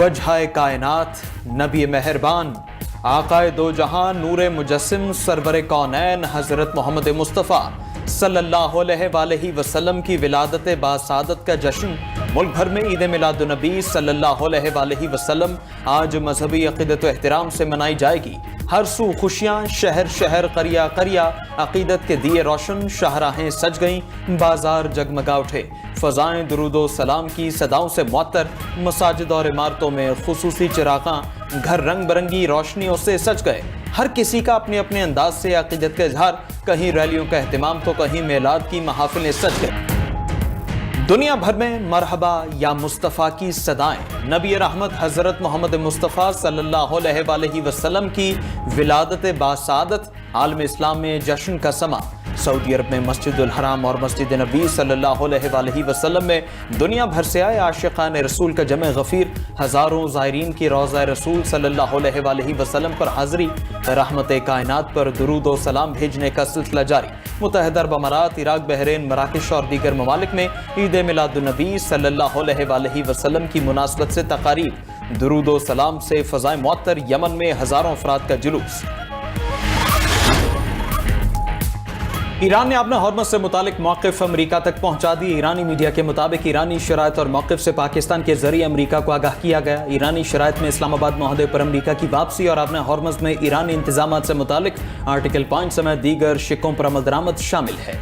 वजह कायनात नबी मेहरबान आकाए दो जहां नूर मुजस्सिम सरवर कौनैन हजरत मोहम्मद मुस्तफ़ा सल्लल्लाहु अलैहि वसल्लम की विलादत बासादत का जश्न मुल्क भर में ईद मिलादुन्नबी सल्लल्लाहु अलैहि वसल्लम आज मजहबी अक़ीदत व एहतराम से मनाई जाएगी। हर सू खुशियाँ, शहर शहर करिया करिया अक़ीदत के दिए रोशन, शाहराहें सज गईं, बाजार जगमगा उठे। फ़ज़ाएं दुरूदो सलाम की सदाओं से मुअत्तर, मसाजिद और इमारतों में खुसूसी चिरागां, घर रंग बिरंगी रोशनियों से सज गए। हर किसी का अपने अपने अंदाज से अक़ीदत का इजहार, कहीं रैलियों का एहतिमाम तो कहीं मेलाद की महफिलें सज गए। दुनिया भर में मरहबा या मुस्तफ़ा की सदाएं, नबी रहमत हज़रत मोहम्मद मुस्तफ़ा सल्लल्लाहु अलैहि वसल्लम की विलादत बासादत, आलम इस्लाम में जश्न का समा। सऊदी अरब में मस्जिदुल हराम और मस्जिद नबी सल्लल्लाहु अलैहि वसल्लम में दुनिया भर से आए आशिकान रसूल का जमे गफीर, हज़ारों ज़ायरीन की रोज़ा रसूल सल्लल्लाहु अलैहि वसल्लम पर हाज़री, रहमत कायनात पर दुरूद व सलाम भेजने का सिलसिला जारी। मुत्तहिदा अरब अमारात, इराक, बहरीन, मराकश और दीगर ममालिक में ईद मिलादुन्नबी सल्लल्लाहु अलैहि वसल्लम की मुनासबत से तकारीब, दुरूद व सलाम से फ़ज़ाएं मुअत्तर। यमन में हज़ारों अफराद का जुलूस। ईरान ने अपना हॉर्मज़ से मुतालिक मौक़िफ़ अमरीका तक पहुंचा दी। ईरानी मीडिया के मुताबिक ईरानी शराइत और मौक़िफ़ से पाकिस्तान के जरिए अमरीका को आगाह किया गया। ईरानी शराइत में इस्लामाबाद माहदे पर अमरीका की वापसी और अपना हॉर्मज़ में ईरानी इंतजामात से मुतालिक आर्टिकल 5 समेत दीगर शिकों पर अमल दरामद शामिल है।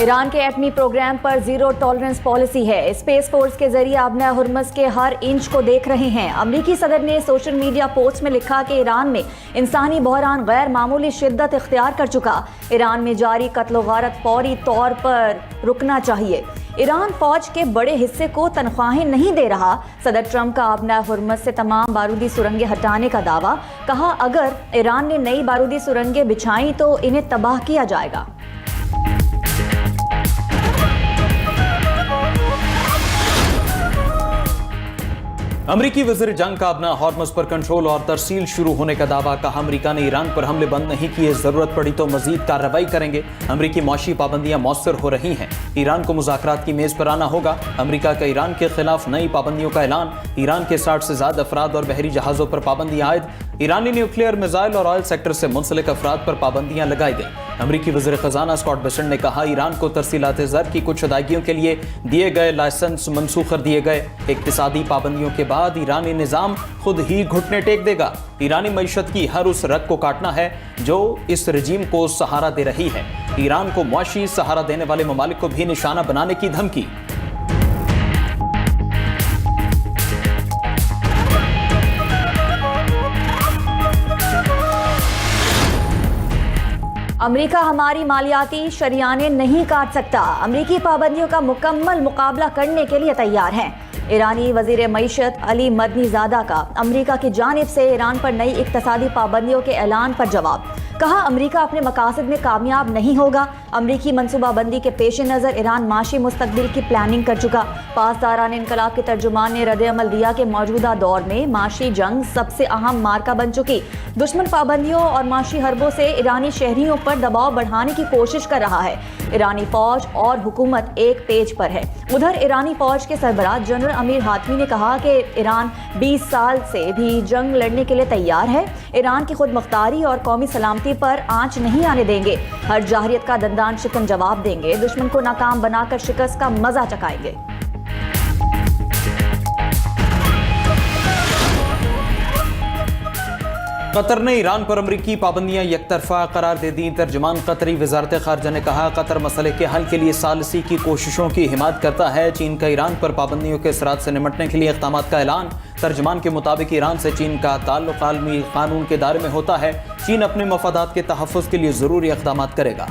ईरान के एटमी प्रोग्राम पर जीरो टॉलरेंस पॉलिसी है। स्पेस फोर्स के जरिए आबना हुर्मज़ के हर इंच को देख रहे हैं। अमरीकी सदर ने सोशल मीडिया पोस्ट में लिखा कि ईरान में इंसानी बहरान गैर मामूली शिद्दत इख्तियार कर चुका। ईरान में जारी कत्ल गारत फौरी तौर पर रुकना चाहिए। ईरान फौज के बड़े हिस्से को तनख्वाहें नहीं दे रहा। सदर ट्रंप का आबना हुर्मज़ से तमाम बारूदी सुरंगें हटाने का दावा। कहा अगर ईरान ने नई बारूदी सुरंगें बिछाई तो इन्हें तबाह किया जाएगा। अमरीकी वज़ीर जंग का अपना हॉर्मज़ पर कंट्रोल और तरसील शुरू होने का दावा। कहा अमरीका ने ईरान पर हमले बंद नहीं किए, जरूरत पड़ी तो मजीद कार्रवाई करेंगे। अमरीकी मौशी पाबंदियां मौसर हो रही हैं, ईरान को मुज़ाकरात की मेज पर आना होगा। अमरीका का ईरान के खिलाफ नई पाबंदियों का ऐलान। ईरान के 60 से ज्यादा अफराद और बहरी जहाज़ों पर पाबंदियां आयद। ईरानी न्यूक्लियर, मिसाइल और ऑयल सेक्टर से मुंसलिक अफराद पर पाबंदियां लगाई गई। अमरीकी वज़ीर ख़जाना स्कॉट बेसेंट ने कहा ईरान को तरसीलात ज़र की कुछ अदायगियों के लिए दिए गए लाइसेंस मनसूख कर दिए गए। इक्तिसादी पाबंदियों के बाद ईरानी निज़ाम खुद ही घुटने टेक देगा। ईरानी मईशत की हर उस रग को काटना है जो इस रजीम को सहारा दे रही है। ईरान को मुआशी सहारा देने वाले ममालिक को भी निशाना बनाने की धमकी। अमरीका हमारी मालियाती शरियाने नहीं काट सकता। अमरीकी पाबंदियों का मुकम्मल मुकाबला करने के लिए तैयार हैं। ईरानी वजीर मईशत अली मदनी ज़ादा का अमरीका की जानिब से ईरान पर नई इक्तसादी पाबंदियों के ऐलान पर जवाब। कहा अमरीका अपने मकासद में कामयाब नहीं होगा। अमरीकी मनसूबाबंदी के पेश नज़र ईरान माशी मुस्तकबिल की प्लानिंग कर चुका। पासदारान इनकलाब के तर्जुमान ने रद्द अमल दिया कि मौजूदा दौर में माशी जंग सबसे अहम मार्का बन चुकी। दुश्मन पाबंदियों और माशी हरबों से ईरानी शहरियों पर दबाव बढ़ाने की कोशिश कर रहा है। ईरानी फौज और हुकूमत एक पेज पर है। उधर ईरानी फौज के सरबराह जनरल अमीर हातमी ने कहा कि ईरान 20 साल से भी जंग लड़ने के लिए तैयार है। ईरान की खुद मुख्तारी और कौमी सलामती पर आंच नहीं आने देंगे। हर जाहिरियत का दंदान शिकन जवाब देंगे। दुश्मन को नाकाम बनाकर शिकस्त का मजा चखाएंगे। कतर ने ईरान पर अमरीकी पाबंदियां यकतरफा करार दे दी। तर्जुमान कतरी वजारत खारजा ने कहा कतर मसले के हल के लिए सालसी की कोशिशों की हिमायत करता है। चीन का ईरान पर पाबंदियों के असरात से निमटने के लिए इक़दाम का ऐलान। तर्जुमान के मुताबिक ईरान से चीन का ताल्लुक आलमी कानून के दायरे में होता है। चीन अपने मफादात के तहफ़्फ़ुज़ के लिए ज़रूरी इक़दाम करेगा।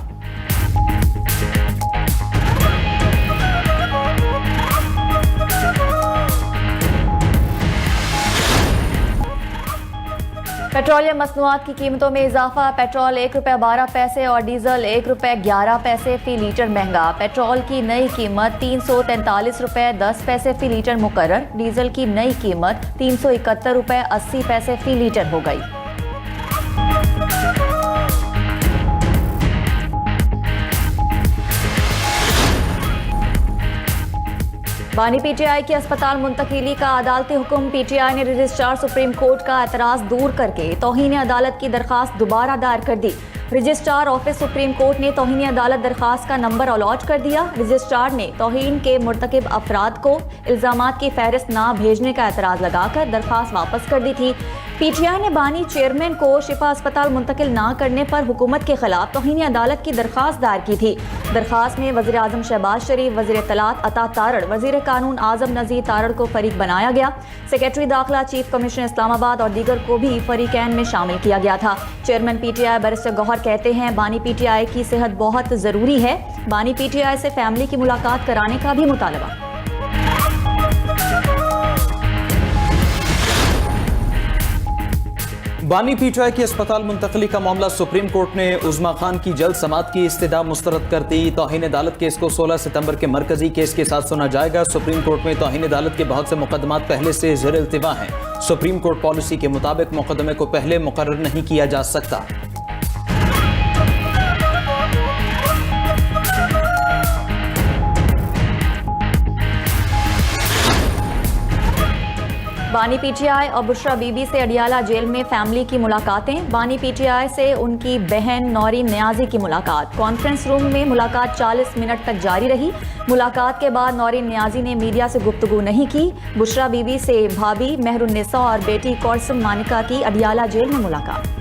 पेट्रोलियम मसनूआत की कीमतों में इजाफा। पेट्रोल ₹1.12 और डीजल ₹1.11 फी लीटर महंगा। पेट्रोल की नई कीमत ₹343.10 फी लीटर मुकर्रर। डीजल की नई कीमत ₹371.80 फी लीटर हो गई। बानी पीटीआई की अस्पताल मुंतकिली का अदालती हुक्म। पीटीआई ने रजिस्ट्रार सुप्रीम कोर्ट का एतराज दूर करके तौहीन अदालत की दरखास्त दोबारा दायर कर दी। रजिस्ट्रार ऑफिस सुप्रीम कोर्ट ने तौहीन अदालत दरखास्त का नंबर अलॉट कर दिया। रजिस्ट्रार ने तौहीन के मुर्तकिब अफराद को इल्जामात की फहरिस्त ना भेजने का एतराज लगाकर दरखास्त वापस कर दी थी। पीटीआई ने बानी चेयरमैन को शिफा अस्पताल मुंतकिल ना करने पर हुकूमत के खिलाफ तौहीन अदालत की दरखास्त दायर की थी। दरखास्त में वज़ीर आज़म शहबाज शरीफ, वज़ीर इत्तलात अता तारड़, वज़ीर कानून आज़म नज़ीर तारड़ को फरीक बनाया गया। सेक्रेटरी दाखिला, चीफ कमिश्नर इस्लामाबाद और दीगर को भी फरीकैन में शामिल किया गया था। चेयरमैन पीटीआई बैरिस्टर गौहर कहते हैं, बानी पीटीआई की सेहत बहुत ज़रूरी है। बानी पीटीआई से फैमिली की मुलाकात कराने का भी मुतालबा। बानी पीटीआई की अस्पताल मुंतकली का मामला सुप्रीम कोर्ट ने उज़मा खान की जल्द समाअत की इस्तदा मुस्तरद कर दी। तौहीन अदालत केस को 16 सितंबर के मरकजी केस के साथ सुना जाएगा। सुप्रीम कोर्ट में तौहीन अदालत के बहुत से मुकदमात पहले से ज़ेर इल्तिवा हैं। सुप्रीम कोर्ट पॉलिसी के मुताबिक मुकदमे को पहले मुकर्रर नहीं किया जा सकता। बानी पीटीआई और बुशरा बीबी से अडियाला जेल में फैमिली की मुलाकातें। बानी पीटीआई से उनकी बहन नौरीन नियाजी की मुलाकात। कॉन्फ्रेंस रूम में मुलाकात 40 मिनट तक जारी रही। मुलाकात के बाद नौरीन नियाजी ने मीडिया से गुफ्तगू नहीं की। बुशरा बीबी से भाभी मेहरुन्निसा और बेटी कौरसम मानिका की अडियाला जेल में मुलाकात।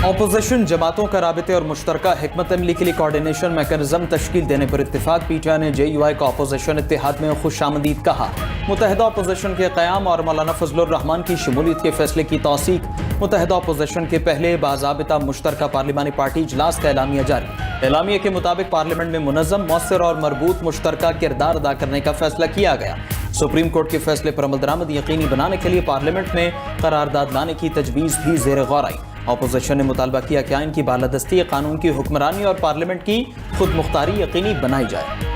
अपोजिशन जमातों का राबिते और मुश्तरका हिकमत अमली के लिए कोऑर्डिनेशन मैकेनिज्म तश्कील देने पर इत्तेफाक। पीटीआई ने JUI को अपोजिशन इत्तेहाद में खुशामदीद कहा। मुतहदा अपोजिशन के क़याम और मौलाना फजलुर रहमान की शमूलियत के फैसले की तौसीक। मुतहदा अपोजिशन के पहले बाज़ाबिता मुश्तरका पार्लिमानी पार्टी इजलास का एलामिया जारी। एलामिया के मुताबिक पार्लियामेंट में मुनज़्ज़म, मौसर और मरबूत मुश्तरका किरदार अदा करने का फैसला किया गया। सुप्रीम कोर्ट के फैसले पर अमल दरामद यकीनी बनाने के लिए पार्लियामेंट में करारदाद लाने की तजवीज़ भी ज़ेर गौर आई। अपोजिशन ने मुतालबा किया कि आइन की बालादस्ती, कानून की हुक्मरानी और पार्लियामेंट की खुद मुख्तारी यकीनी बनाई जाए।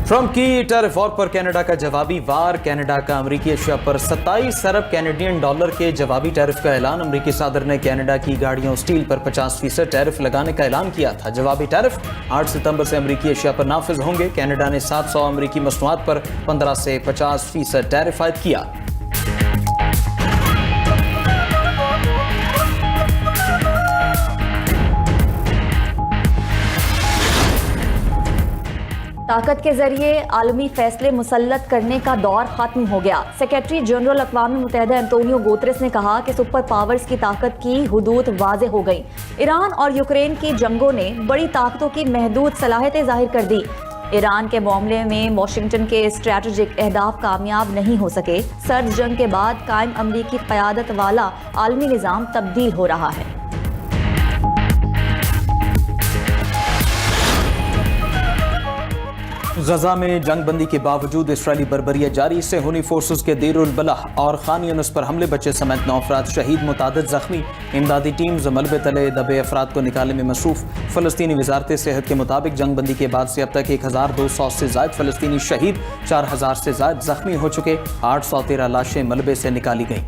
ट्रंप की टैरिफ वॉर पर कनाडा का जवाबी वार। कनाडा का अमरीकी अशिया पर 27 अरब कैनेडियन डॉलर के जवाबी टैरिफ का ऐलान। अमरीकी सदर ने कनाडा की गाड़ियों स्टील पर 50% टैरिफ लगाने का ऐलान किया था। जवाबी टैरिफ 8 सितंबर से अमरीकी अशिया पर नाफिज होंगे। कनाडा ने 700 अमरीकी मसनूआत पर 15 से 50% टैरिफ आयद किया। ताकत के जरिए आलमी फैसले मुसल्लत करने का दौर खत्म हो गया। सेक्रेटरी जनरल अक़वाम मुत्तहिदा एंटोनियो गुतेरेस ने कहा कि सुपर पावर्स की ताकत की हुदूद वाज़े हो गई। ईरान और यूक्रेन की जंगों ने बड़ी ताकतों की महदूद सलाहियतें जाहिर कर दी। ईरान के मामले में वाशिंगटन के स्ट्रैटेजिक अहदाफ कामयाब नहीं हो सके। सर्द जंग के बाद कायम अमरीकी क़यादत वाला आलमी निज़ाम तब्दील हो रहा है। गजा में जंग बंदी के बावजूद इसराइली बर्बरियत जारी। सेहूनी फोर्सेस के देर उल बलाह और खान यूनिस पर हमले, बच्चे समेत 9 अफराद शहीद, मुतादिद जख्मी। इमदादी टीम्स मलबे तले दबे अफराद को निकालने में मसरूफ। फलस्तीनी वजारत सेहत के मुताबिक जंग बंदी के बाद से अब तक 1200 से जायद फलस्तीनी शहीद, 4000 से जायद जख्मी हो चुके। 813 लाशें मलबे से निकाली गईं।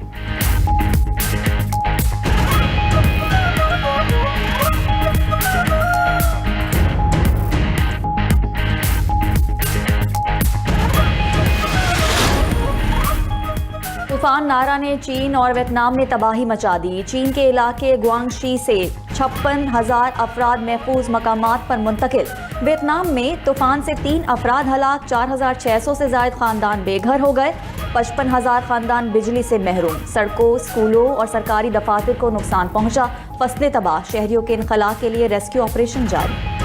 तूफान नारा ने चीन और वियतनाम में तबाही मचा दी। चीन के इलाके ग्वांगशी से 56,000 अफराद महफूज मकामात पर मुंतकिल। वियतनाम में तूफान से 3 अफराद हलाक, 4,600 से जायद खानदान बेघर हो गए। 55,000 खानदान बिजली से महरूम। सड़कों, स्कूलों और सरकारी दफातर को नुकसान पहुंचा। फसलें तबाह। शहरियों के इनखला के लिए रेस्क्यू ऑपरेशन जारी।